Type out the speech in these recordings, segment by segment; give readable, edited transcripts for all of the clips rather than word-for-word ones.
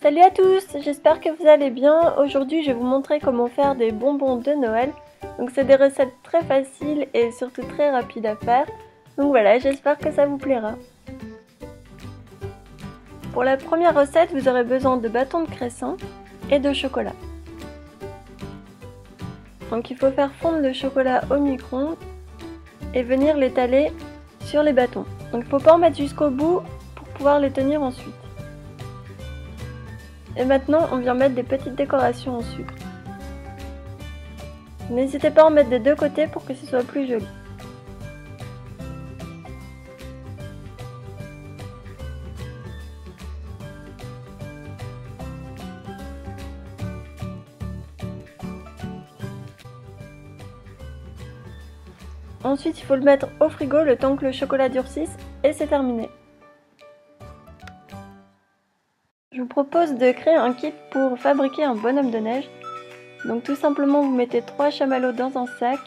Salut à tous, j'espère que vous allez bien. Aujourd'hui je vais vous montrer comment faire des bonbons de Noël. Donc c'est des recettes très faciles et surtout très rapides à faire. Donc voilà, j'espère que ça vous plaira. Pour la première recette, vous aurez besoin de bâtons de cresson et de chocolat. Donc il faut faire fondre le chocolat au micro-ondes et venir l'étaler sur les bâtons. Donc il ne faut pas en mettre jusqu'au bout pour pouvoir les tenir ensuite. Et maintenant, on vient mettre des petites décorations en sucre. N'hésitez pas à en mettre des deux côtés pour que ce soit plus joli. Ensuite, il faut le mettre au frigo le temps que le chocolat durcisse et c'est terminé. Je vous propose de créer un kit pour fabriquer un bonhomme de neige. Donc tout simplement, vous mettez 3 chamallows dans un sac,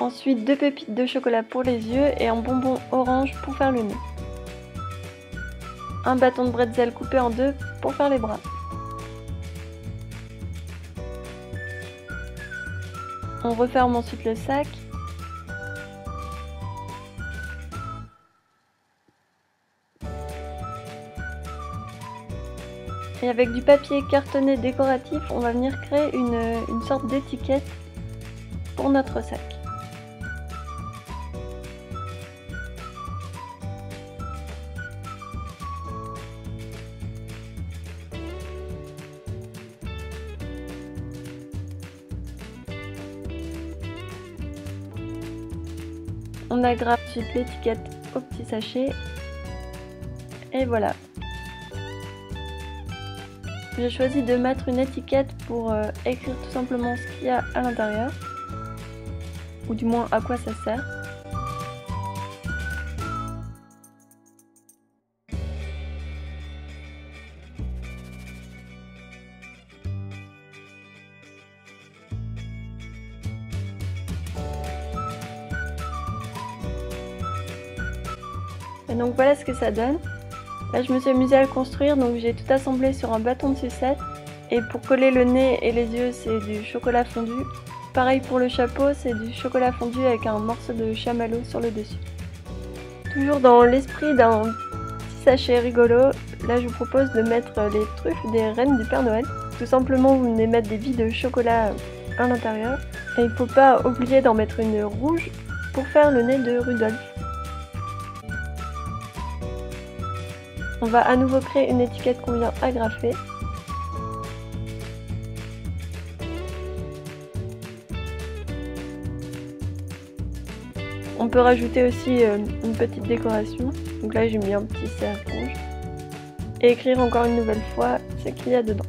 ensuite 2 pépites de chocolat pour les yeux et un bonbon orange pour faire le nez. Un bâton de bretzel coupé en deux pour faire les bras. On referme ensuite le sac. Et avec du papier cartonné décoratif, on va venir créer une sorte d'étiquette pour notre sac. On agrafe ensuite l'étiquette au petit sachet. Et voilà. J'ai choisi de mettre une étiquette pour écrire tout simplement ce qu'il y a à l'intérieur, ou du moins à quoi ça sert. Et donc voilà ce que ça donne. Là, je me suis amusée à le construire, donc j'ai tout assemblé sur un bâton de sucette. Et pour coller le nez et les yeux, c'est du chocolat fondu. Pareil pour le chapeau, c'est du chocolat fondu avec un morceau de chamallow sur le dessus. Toujours dans l'esprit d'un petit sachet rigolo, là je vous propose de mettre les truffes des reines du Père Noël. Tout simplement, vous venez mettre des billes de chocolat à l'intérieur. Et il ne faut pas oublier d'en mettre une rouge pour faire le nez de Rudolph. On va à nouveau créer une étiquette qu'on vient agrafer. On peut rajouter aussi une petite décoration. Donc là j'ai mis un petit cerf rouge. Et écrire encore une nouvelle fois ce qu'il y a dedans.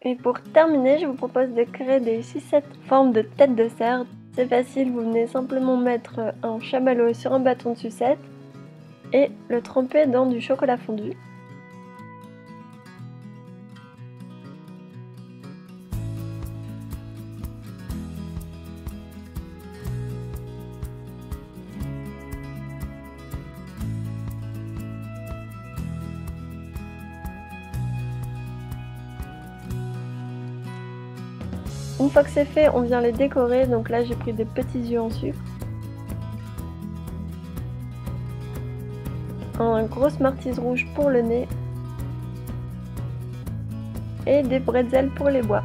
Et pour terminer, je vous propose de créer des sucettes en forme de tête de cerf. C'est facile, vous venez simplement mettre un chamallow sur un bâton de sucette et le tremper dans du chocolat fondu. Une fois que c'est fait, on vient les décorer. Donc là, j'ai pris des petits yeux en sucre, une grosse martise rouge pour le nez et des bretzels pour les bois.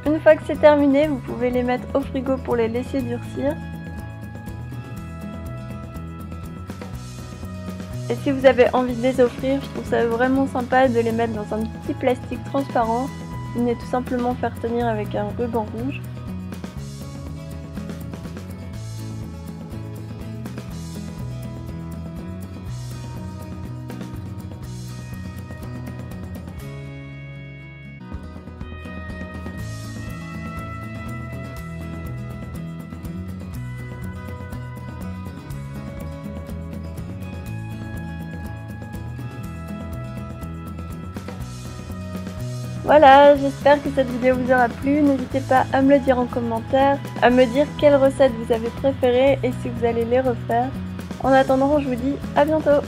Une fois que c'est terminé, vous pouvez les mettre au frigo pour les laisser durcir. Et si vous avez envie de les offrir, je trouve ça vraiment sympa de les mettre dans un petit plastique transparent. Vous venez tout simplement faire tenir avec un ruban rouge. Voilà, j'espère que cette vidéo vous aura plu. N'hésitez pas à me le dire en commentaire, à me dire quelles recettes vous avez préférées et si vous allez les refaire. En attendant, je vous dis à bientôt!